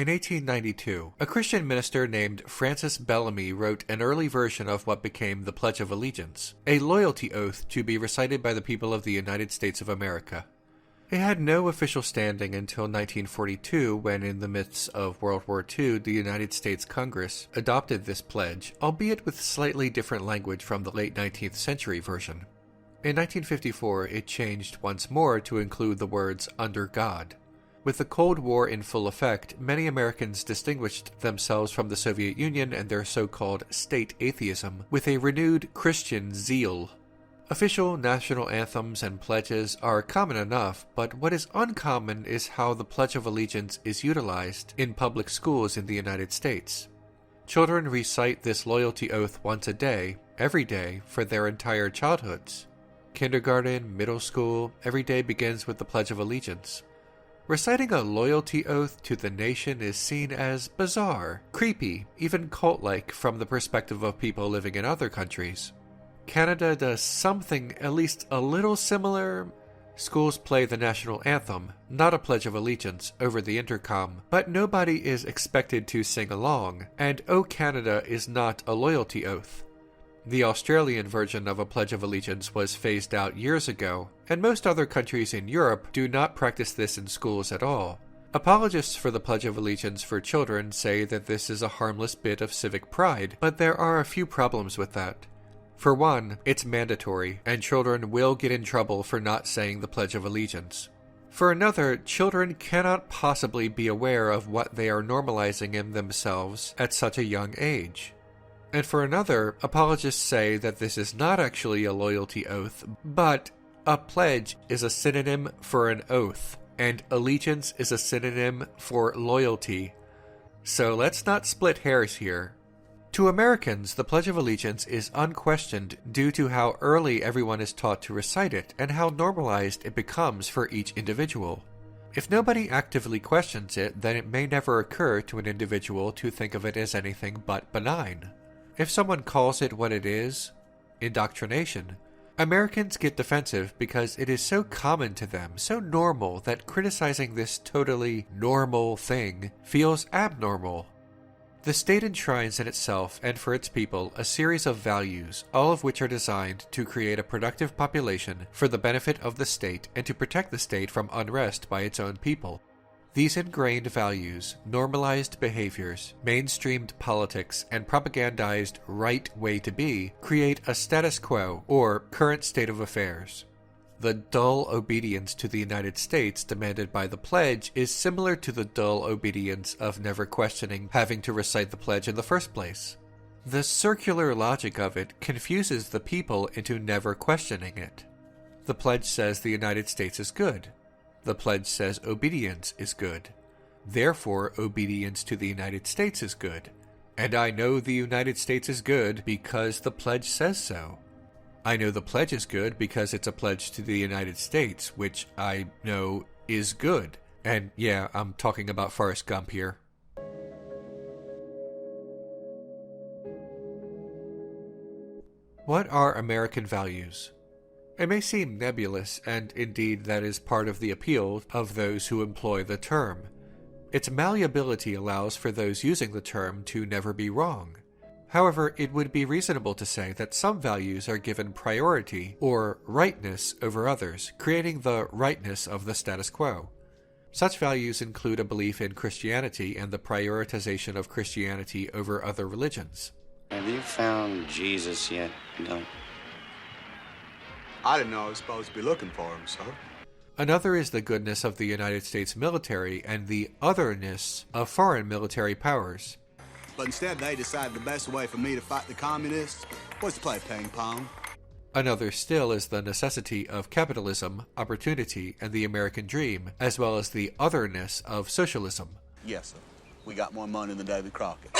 In 1892, a Christian minister named Francis Bellamy wrote an early version of what became the Pledge of Allegiance, a loyalty oath to be recited by the people of the United States of America. It had no official standing until 1942 when, in the midst of World War II, the United States Congress adopted this pledge, albeit with slightly different language from the late 19th century version. In 1954, it changed once more to include the words, "under God." With the Cold War in full effect, many Americans distinguished themselves from the Soviet Union and their so-called state atheism with a renewed Christian zeal. Official national anthems and pledges are common enough, but what is uncommon is how the Pledge of Allegiance is utilized in public schools in the United States. Children recite this loyalty oath once a day, every day, for their entire childhoods. Kindergarten, middle school, every day begins with the Pledge of Allegiance. Reciting a loyalty oath to the nation is seen as bizarre, creepy, even cult-like from the perspective of people living in other countries. Canada does something at least a little similar. Schools play the national anthem, not a Pledge of Allegiance, over the intercom, but nobody is expected to sing along, and O Canada is not a loyalty oath. The Australian version of a Pledge of Allegiance was phased out years ago, and most other countries in Europe do not practice this in schools at all. Apologists for the Pledge of Allegiance for children say that this is a harmless bit of civic pride, but there are a few problems with that. For one, it's mandatory, and children will get in trouble for not saying the Pledge of Allegiance. For another, children cannot possibly be aware of what they are normalizing in themselves at such a young age. And for another, apologists say that this is not actually a loyalty oath, but a pledge is a synonym for an oath, and allegiance is a synonym for loyalty. So let's not split hairs here. To Americans, the Pledge of Allegiance is unquestioned due to how early everyone is taught to recite it and how normalized it becomes for each individual. If nobody actively questions it, then it may never occur to an individual to think of it as anything but benign. If someone calls it what it is, indoctrination, Americans get defensive because it is so common to them, so normal, that criticizing this totally normal thing feels abnormal. The state enshrines in itself and for its people a series of values, all of which are designed to create a productive population for the benefit of the state and to protect the state from unrest by its own people. These ingrained values, normalized behaviors, mainstreamed politics, and propagandized right way to be create a status quo, or current state of affairs. The dull obedience to the United States demanded by the pledge is similar to the dull obedience of never questioning having to recite the pledge in the first place. The circular logic of it confuses the people into never questioning it. The pledge says the United States is good. The pledge says obedience is good. Therefore, obedience to the United States is good. And I know the United States is good because the pledge says so. I know the pledge is good because it's a pledge to the United States, which I know is good. And yeah, I'm talking about Forrest Gump here. What are American values? It may seem nebulous, and indeed that is part of the appeal of those who employ the term. Its malleability allows for those using the term to never be wrong. However, it would be reasonable to say that some values are given priority or rightness over others, creating the rightness of the status quo. Such values include a belief in Christianity and the prioritization of Christianity over other religions. Have you found Jesus yet, Doug? I didn't know I was supposed to be looking for him, sir. Another is the goodness of the United States military and the otherness of foreign military powers. But instead they decided the best way for me to fight the communists was to play ping pong. Another still is the necessity of capitalism, opportunity, and the American dream, as well as the otherness of socialism. Yes, sir. We got more money than David Crockett.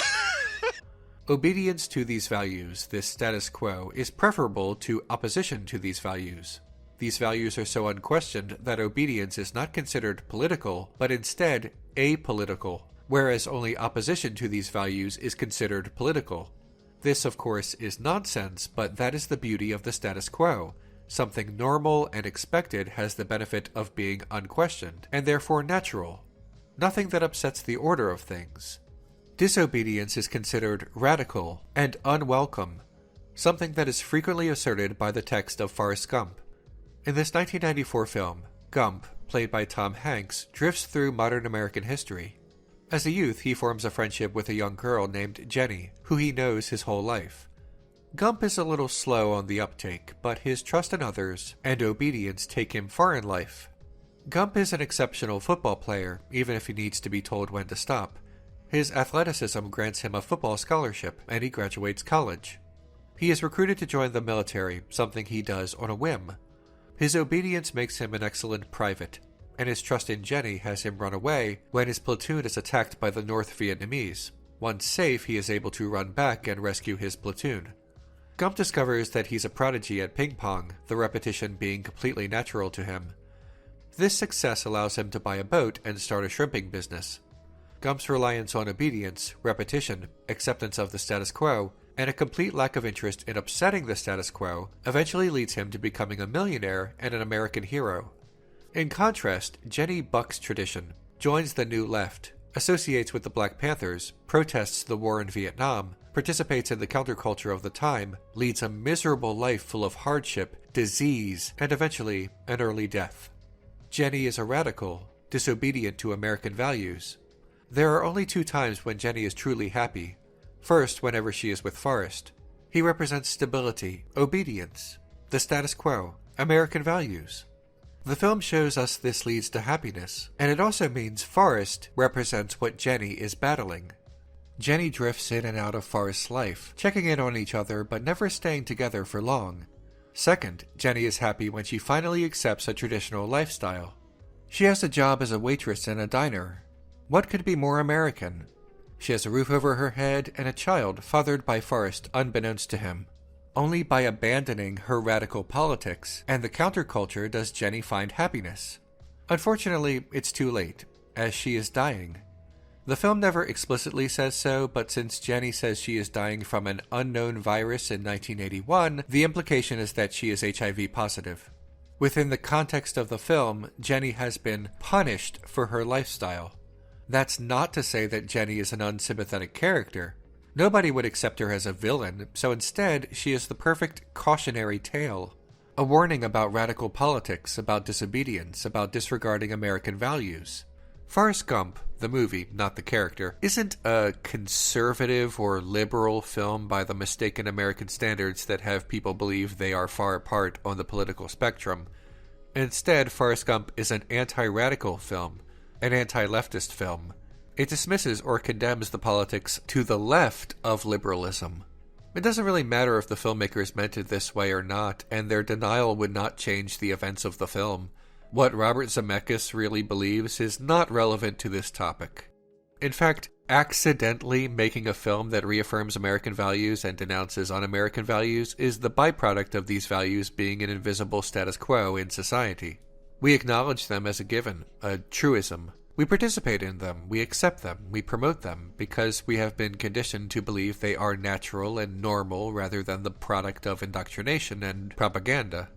Obedience to these values, this status quo, is preferable to opposition to these values. These values are so unquestioned that obedience is not considered political, but instead apolitical, whereas only opposition to these values is considered political. This, of course, is nonsense, but that is the beauty of the status quo. Something normal and expected has the benefit of being unquestioned, and therefore natural. nothing that upsets the order of things. Disobedience is considered radical and unwelcome, something that is frequently asserted by the text of Forrest Gump. In this 1994 film, Gump, played by Tom Hanks, drifts through modern American history. As a youth, he forms a friendship with a young girl named Jenny, who he knows his whole life. Gump is a little slow on the uptake, but his trust in others and obedience take him far in life. Gump is an exceptional football player, even if he needs to be told when to stop. His athleticism grants him a football scholarship, and he graduates college. He is recruited to join the military, something he does on a whim. His obedience makes him an excellent private, and his trust in Jenny has him run away when his platoon is attacked by the North Vietnamese. Once safe, he is able to run back and rescue his platoon. Gump discovers that he's a prodigy at ping pong, the repetition being completely natural to him. This success allows him to buy a boat and start a shrimping business. Gump's reliance on obedience, repetition, acceptance of the status quo, and a complete lack of interest in upsetting the status quo eventually leads him to becoming a millionaire and an American hero. In contrast, Jenny bucks tradition, joins the New Left, associates with the Black Panthers, protests the war in Vietnam, participates in the counterculture of the time, leads a miserable life full of hardship, disease, and eventually an early death. Jenny is a radical, disobedient to American values. There are only 2 times when Jenny is truly happy. First, whenever she is with Forrest. He represents stability, obedience, the status quo, American values. The film shows us this leads to happiness, and it also means Forrest represents what Jenny is battling. Jenny drifts in and out of Forrest's life, checking in on each other but never staying together for long. Second, Jenny is happy when she finally accepts a traditional lifestyle. She has a job as a waitress in a diner. What could be more American? She has a roof over her head and a child fathered by Forrest unbeknownst to him. Only by abandoning her radical politics and the counterculture does Jenny find happiness. Unfortunately, it's too late, as she is dying. The film never explicitly says so, but since Jenny says she is dying from an unknown virus in 1981, the implication is that she is HIV positive. Within the context of the film, Jenny has been punished for her lifestyle. That's not to say that Jenny is an unsympathetic character. Nobody would accept her as a villain, so instead, she is the perfect cautionary tale. A warning about radical politics, about disobedience, about disregarding American values. Forrest Gump, the movie, not the character, isn't a conservative or liberal film by the mistaken American standards that have people believe they are far apart on the political spectrum. Instead, Forrest Gump is an anti-radical film, an anti-leftist film. It dismisses or condemns the politics to the left of liberalism. It doesn't really matter if the filmmakers meant it this way or not, and their denial would not change the events of the film. What Robert Zemeckis really believes is not relevant to this topic. In fact, accidentally making a film that reaffirms American values and denounces un-American values is the byproduct of these values being an invisible status quo in society. We acknowledge them as a given, a truism. We participate in them, we accept them, we promote them, because we have been conditioned to believe they are natural and normal rather than the product of indoctrination and propaganda.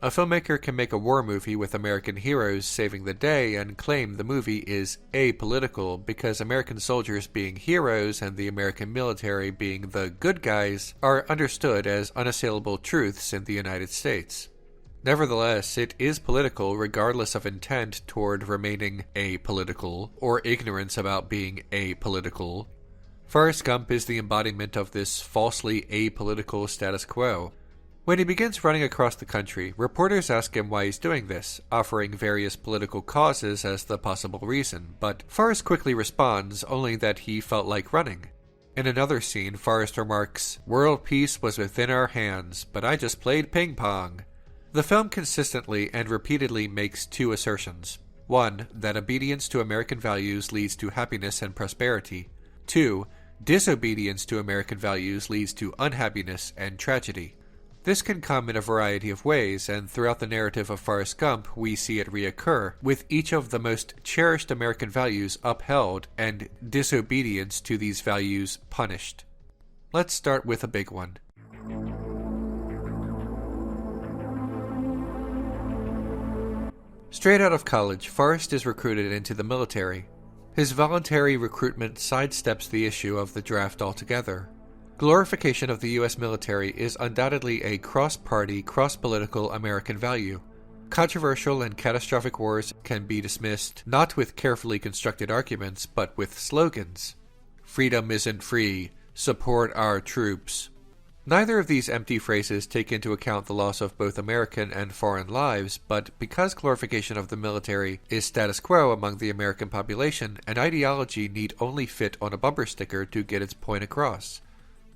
A filmmaker can make a war movie with American heroes saving the day and claim the movie is apolitical because American soldiers being heroes and the American military being the good guys are understood as unassailable truths in the United States. Nevertheless, it is political regardless of intent toward remaining apolitical or ignorance about being apolitical. Forrest Gump is the embodiment of this falsely apolitical status quo. When he begins running across the country, reporters ask him why he's doing this, offering various political causes as the possible reason, but Forrest quickly responds only that he felt like running. In another scene, Forrest remarks, "World peace was within our hands, but I just played ping pong." The film consistently and repeatedly makes 2 assertions. 1. That obedience to American values leads to happiness and prosperity. 2. Disobedience to American values leads to unhappiness and tragedy. This can come in a variety of ways, and throughout the narrative of Forrest Gump, we see it reoccur, with each of the most cherished American values upheld and disobedience to these values punished. Let's start with a big one. Straight out of college, Forrest is recruited into the military. His voluntary recruitment sidesteps the issue of the draft altogether. Glorification of the U.S. military is undoubtedly a cross-party, cross-political American value. Controversial and catastrophic wars can be dismissed not with carefully constructed arguments, but with slogans. Freedom isn't free. Support our troops. Neither of these empty phrases take into account the loss of both American and foreign lives, but because glorification of the military is status quo among the American population, an ideology need only fit on a bumper sticker to get its point across.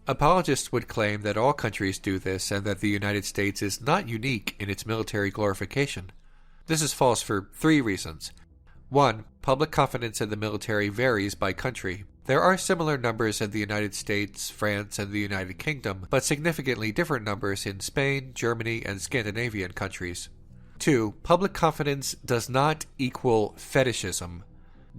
Apologists would claim that all countries do this and that the United States is not unique in its military glorification. This is false for 3 reasons. 1. Public confidence in the military varies by country. There are similar numbers in the United States, France, and the United Kingdom, but significantly different numbers in Spain, Germany, and Scandinavian countries. 2. Public confidence does not equal fetishism.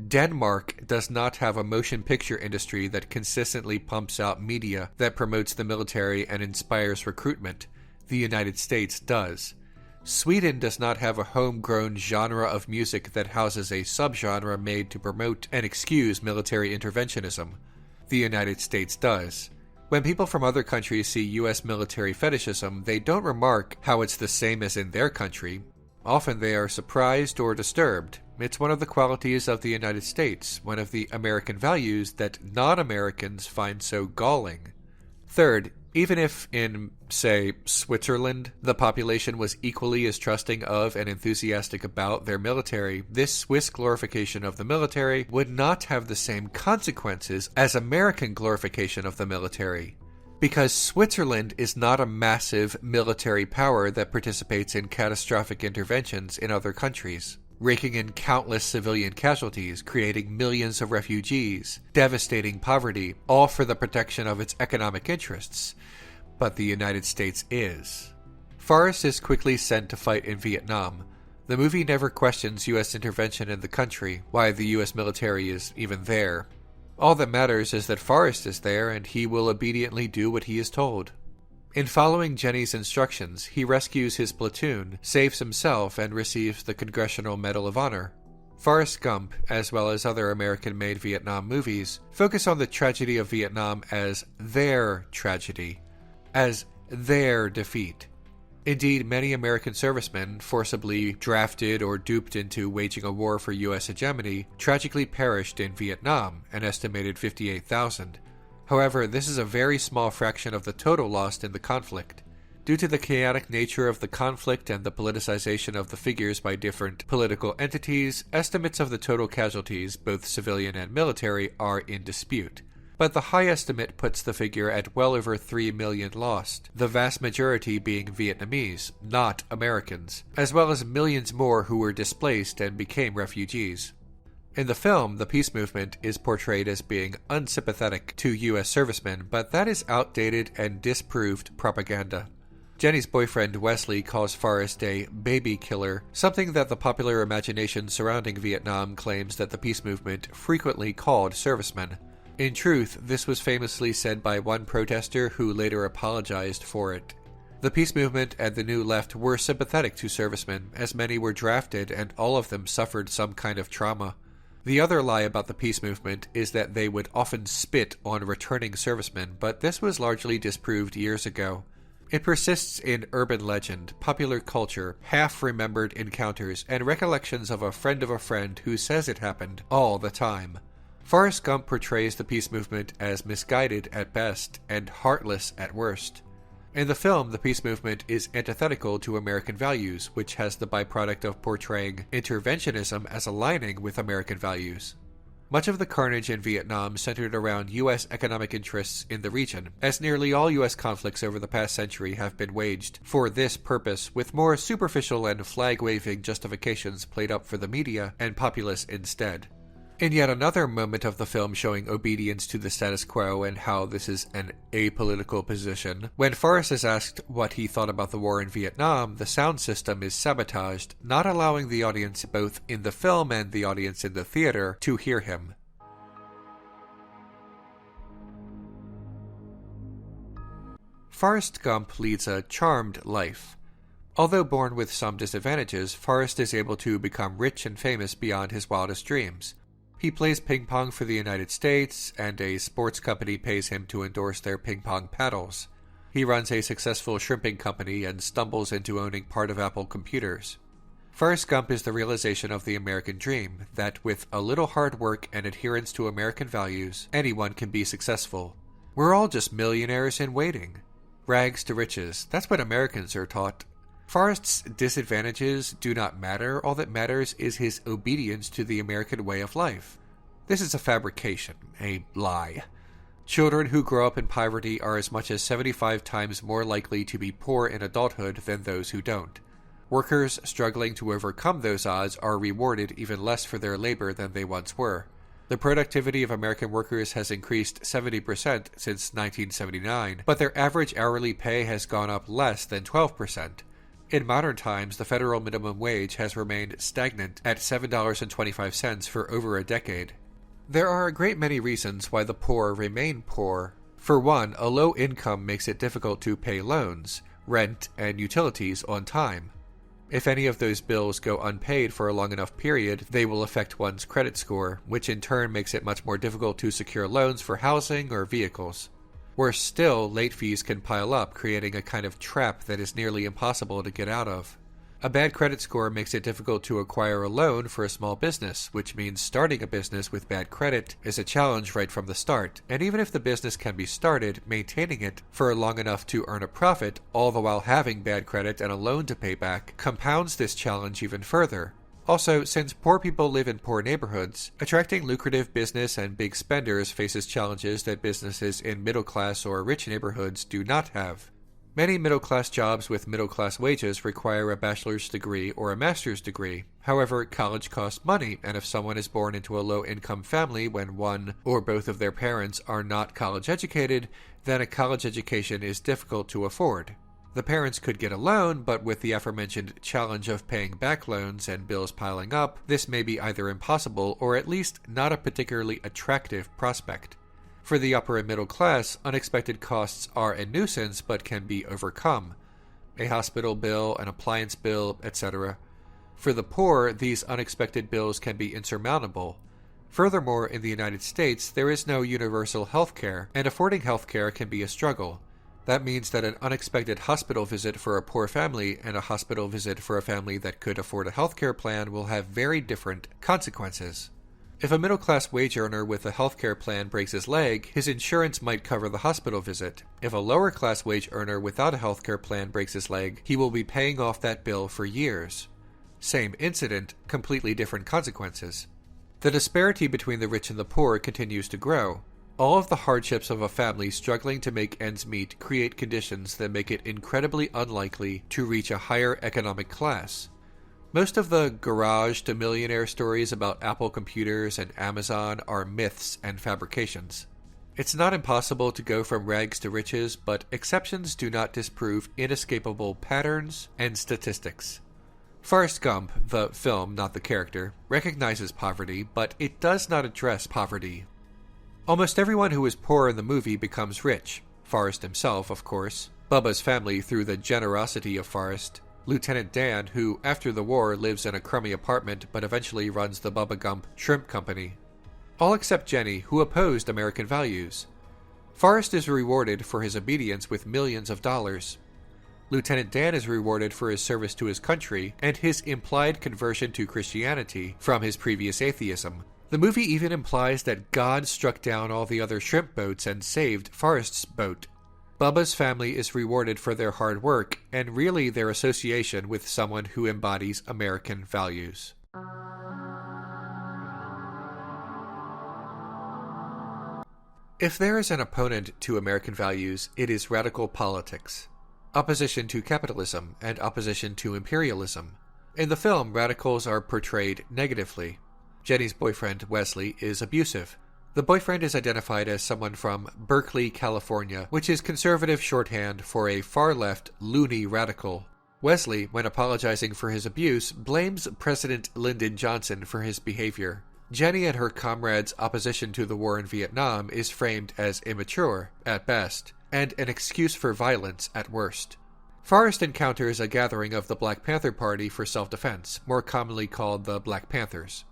Denmark does not have a motion picture industry that consistently pumps out media that promotes the military and inspires recruitment. The United States does. Sweden does not have a homegrown genre of music that houses a subgenre made to promote and excuse military interventionism. The United States does. When people from other countries see U.S. military fetishism, they don't remark how it's the same as in their country. Often they are surprised or disturbed. It's one of the qualities of the United States, one of the American values that non-Americans find so galling. Third, even if in, say, Switzerland, the population was equally as trusting of and enthusiastic about their military, this Swiss glorification of the military would not have the same consequences as American glorification of the military. Because Switzerland is not a massive military power that participates in catastrophic interventions in other countries, raking in countless civilian casualties, creating millions of refugees, devastating poverty, all for the protection of its economic interests. But the United States is. Forrest is quickly sent to fight in Vietnam. The movie never questions U.S. intervention in the country, why the U.S. military is even there. All that matters is that Forrest is there and he will obediently do what he is told. In following Jenny's instructions, he rescues his platoon, saves himself, and receives the Congressional Medal of Honor. Forrest Gump, as well as other American-made Vietnam movies, focus on the tragedy of Vietnam as their tragedy, as their defeat. Indeed, many American servicemen, forcibly drafted or duped into waging a war for U.S. hegemony, tragically perished in Vietnam, an estimated 58,000. However, this is a very small fraction of the total lost in the conflict. Due to the chaotic nature of the conflict and the politicization of the figures by different political entities, estimates of the total casualties, both civilian and military, are in dispute. But the high estimate puts the figure at well over 3 million lost, the vast majority being Vietnamese, not Americans, as well as millions more who were displaced and became refugees. In the film, the peace movement is portrayed as being unsympathetic to U.S. servicemen, but that is outdated and disproved propaganda. Jenny's boyfriend Wesley calls Forrest a baby killer, something that the popular imagination surrounding Vietnam claims that the peace movement frequently called servicemen. In truth, this was famously said by one protester who later apologized for it. The peace movement and the New Left were sympathetic to servicemen, as many were drafted and all of them suffered some kind of trauma. The other lie about the peace movement is that they would often spit on returning servicemen, but this was largely disproved years ago. It persists in urban legend, popular culture, half-remembered encounters, and recollections of a friend who says it happened all the time. Forrest Gump portrays the peace movement as misguided at best and heartless at worst. In the film, the peace movement is antithetical to American values, which has the byproduct of portraying interventionism as aligning with American values. Much of the carnage in Vietnam centered around U.S. economic interests in the region, as nearly all U.S. conflicts over the past century have been waged for this purpose, with more superficial and flag-waving justifications played up for the media and populace instead. In yet another moment of the film showing obedience to the status quo and how this is an apolitical position, when Forrest is asked what he thought about the war in Vietnam, the sound system is sabotaged, not allowing the audience both in the film and the audience in the theater to hear him. Forrest Gump leads a charmed life. Although born with some disadvantages, Forrest is able to become rich and famous beyond his wildest dreams. He plays ping pong for the United States, and a sports company pays him to endorse their ping pong paddles. He runs a successful shrimping company and stumbles into owning part of Apple Computers. Forrest Gump is the realization of the American dream, that with a little hard work and adherence to American values, anyone can be successful. We're all just millionaires in waiting. Rags to riches, that's what Americans are taught. Forrest's disadvantages do not matter. All that matters is his obedience to the American way of life. This is a fabrication, a lie. Children who grow up in poverty are as much as 75 times more likely to be poor in adulthood than those who don't. Workers struggling to overcome those odds are rewarded even less for their labor than they once were. The productivity of American workers has increased 70% since 1979, but their average hourly pay has gone up less than 12%. In modern times, the federal minimum wage has remained stagnant at $7.25 for over a decade. There are a great many reasons why the poor remain poor. For one, a low income makes it difficult to pay loans, rent, and utilities on time. If any of those bills go unpaid for a long enough period, they will affect one's credit score, which in turn makes it much more difficult to secure loans for housing or vehicles. Worse still, late fees can pile up, creating a kind of trap that is nearly impossible to get out of. A bad credit score makes it difficult to acquire a loan for a small business, which means starting a business with bad credit is a challenge right from the start, and even if the business can be started, maintaining it for long enough to earn a profit, all the while having bad credit and a loan to pay back, compounds this challenge even further. Also, since poor people live in poor neighborhoods, attracting lucrative business and big spenders faces challenges that businesses in middle-class or rich neighborhoods do not have. Many middle-class jobs with middle-class wages require a bachelor's degree or a master's degree. However, college costs money, and if someone is born into a low-income family when one or both of their parents are not college-educated, then a college education is difficult to afford. The parents could get a loan, but with the aforementioned challenge of paying back loans and bills piling up, this may be either impossible or at least not a particularly attractive prospect. For the upper and middle class, unexpected costs are a nuisance but can be overcome. A hospital bill, an appliance bill, etc. For the poor, these unexpected bills can be insurmountable. Furthermore, in the United States, there is no universal health care, and affording health care can be a struggle. That means that an unexpected hospital visit for a poor family and a hospital visit for a family that could afford a healthcare plan will have very different consequences. If a middle-class wage earner with a healthcare plan breaks his leg, his insurance might cover the hospital visit. If a lower-class wage earner without a healthcare plan breaks his leg, he will be paying off that bill for years. Same incident, completely different consequences. The disparity between the rich and the poor continues to grow. All of the hardships of a family struggling to make ends meet create conditions that make it incredibly unlikely to reach a higher economic class. Most of the garage to millionaire stories about Apple Computers and Amazon are myths and fabrications. It's not impossible to go from rags to riches, but exceptions do not disprove inescapable patterns and statistics. Forrest Gump, the film, not the character, recognizes poverty, but it does not address poverty. Almost everyone who is poor in the movie becomes rich. Forrest himself, of course. Bubba's family through the generosity of Forrest. Lieutenant Dan, who, after the war, lives in a crummy apartment but eventually runs the Bubba Gump Shrimp Company. All except Jenny, who opposed American values. Forrest is rewarded for his obedience with millions of dollars. Lieutenant Dan is rewarded for his service to his country and his implied conversion to Christianity from his previous atheism. The movie even implies that God struck down all the other shrimp boats and saved Forrest's boat. Bubba's family is rewarded for their hard work and really their association with someone who embodies American values. If there is an opponent to American values, it is radical politics. Opposition to capitalism and opposition to imperialism. In the film, radicals are portrayed negatively. Jenny's boyfriend, Wesley, is abusive. The boyfriend is identified as someone from Berkeley, California, which is conservative shorthand for a far-left, loony radical. Wesley, when apologizing for his abuse, blames President Lyndon Johnson for his behavior. Jenny and her comrades' opposition to the war in Vietnam is framed as immature, at best, and an excuse for violence at worst. Forrest encounters a gathering of the Black Panther Party for self-defense, more commonly called the Black Panthers.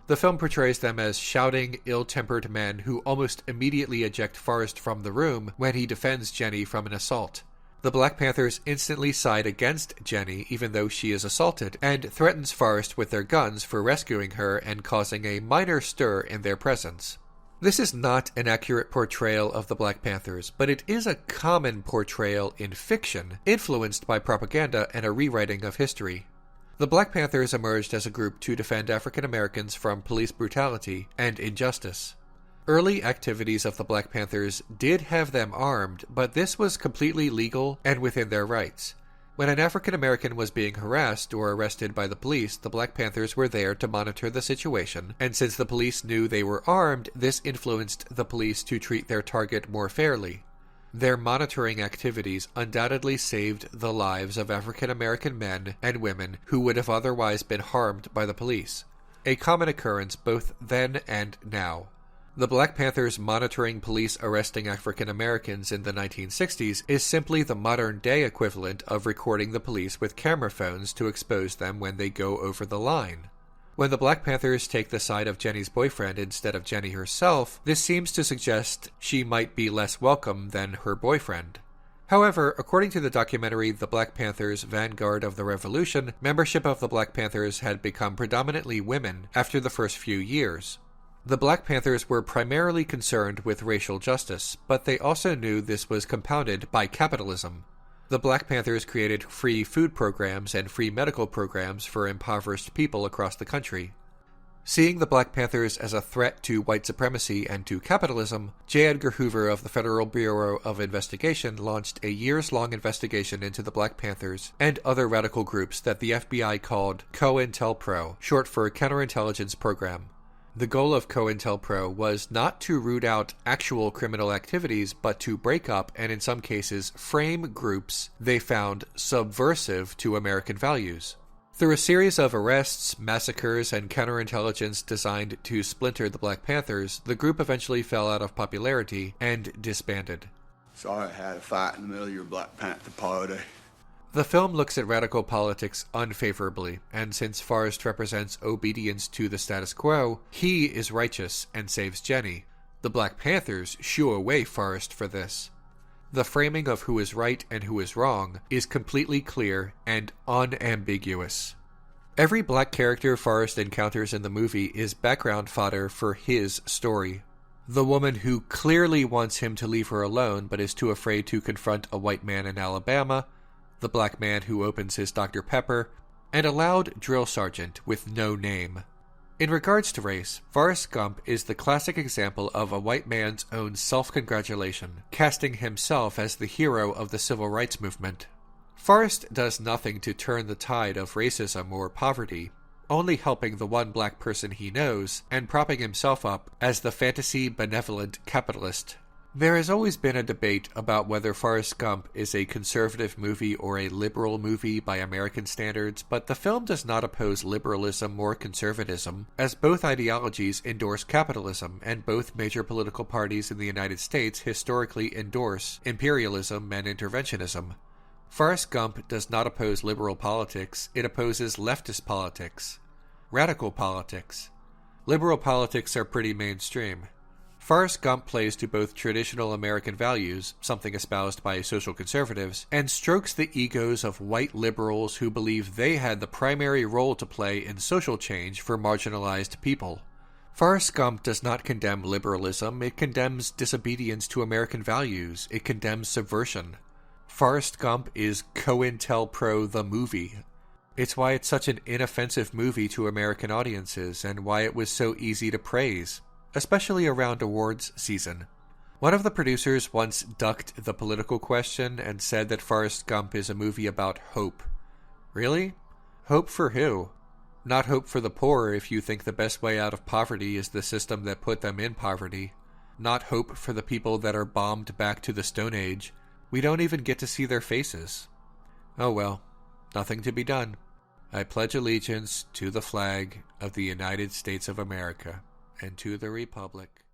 The film portrays them as shouting, ill-tempered men who almost immediately eject Forrest from the room when he defends Jenny from an assault. The Black Panthers instantly side against Jenny even though she is assaulted, and threatens Forrest with their guns for rescuing her and causing a minor stir in their presence. This is not an accurate portrayal of the Black Panthers, but it is a common portrayal in fiction, influenced by propaganda and a rewriting of history. The Black Panthers emerged as a group to defend African Americans from police brutality and injustice. Early activities of the Black Panthers did have them armed, but this was completely legal and within their rights. When an African American was being harassed or arrested by the police, the Black Panthers were there to monitor the situation, and since the police knew they were armed, this influenced the police to treat their target more fairly. Their monitoring activities undoubtedly saved the lives of African American men and women who would have otherwise been harmed by the police, a common occurrence both then and now. The Black Panthers monitoring police arresting African Americans in the 1960s is simply the modern-day equivalent of recording the police with camera phones to expose them when they go over the line. When the Black Panthers take the side of Jenny's boyfriend instead of Jenny herself, this seems to suggest she might be less welcome than her boyfriend. However, according to the documentary The Black Panthers: Vanguard of the Revolution, membership of the Black Panthers had become predominantly women after the first few years. The Black Panthers were primarily concerned with racial justice, but they also knew this was compounded by capitalism. The Black Panthers created free food programs and free medical programs for impoverished people across the country. Seeing the Black Panthers as a threat to white supremacy and to capitalism, J. Edgar Hoover of the Federal Bureau of Investigation launched a years-long investigation into the Black Panthers and other radical groups that the FBI called COINTELPRO, short for Counterintelligence Program. The goal of COINTELPRO was not to root out actual criminal activities, but to break up and in some cases frame groups they found subversive to American values. Through a series of arrests, massacres, and counterintelligence designed to splinter the Black Panthers, the group eventually fell out of popularity and disbanded. Sorry I had a fight in the middle of your Black Panther party. The film looks at radical politics unfavorably, and since Forrest represents obedience to the status quo, he is righteous and saves Jenny. The Black Panthers shoo away Forrest for this. The framing of who is right and who is wrong is completely clear and unambiguous. Every black character Forrest encounters in the movie is background fodder for his story. The woman who clearly wants him to leave her alone but is too afraid to confront a white man in Alabama, the black man who opens his Dr. Pepper, and a loud drill sergeant with no name. In regards to race, Forrest Gump is the classic example of a white man's own self-congratulation, casting himself as the hero of the civil rights movement. Forrest does nothing to turn the tide of racism or poverty, only helping the one black person he knows and propping himself up as the fantasy benevolent capitalist. There has always been a debate about whether Forrest Gump is a conservative movie or a liberal movie by American standards, but the film does not oppose liberalism or conservatism, as both ideologies endorse capitalism, and both major political parties in the United States historically endorse imperialism and interventionism. Forrest Gump does not oppose liberal politics, it opposes leftist politics. Radical politics. Liberal politics are pretty mainstream. Forrest Gump plays to both traditional American values, something espoused by social conservatives, and strokes the egos of white liberals who believe they had the primary role to play in social change for marginalized people. Forrest Gump does not condemn liberalism, it condemns disobedience to American values, it condemns subversion. Forrest Gump is COINTELPRO the movie. It's why it's such an inoffensive movie to American audiences, and why it was so easy to praise, especially around awards season. One of the producers once ducked the political question and said that Forrest Gump is a movie about hope. Really? Hope for who? Not hope for the poor if you think the best way out of poverty is the system that put them in poverty. Not hope for the people that are bombed back to the Stone Age. We don't even get to see their faces. Oh well, nothing to be done. I pledge allegiance to the flag of the United States of America and to the Republic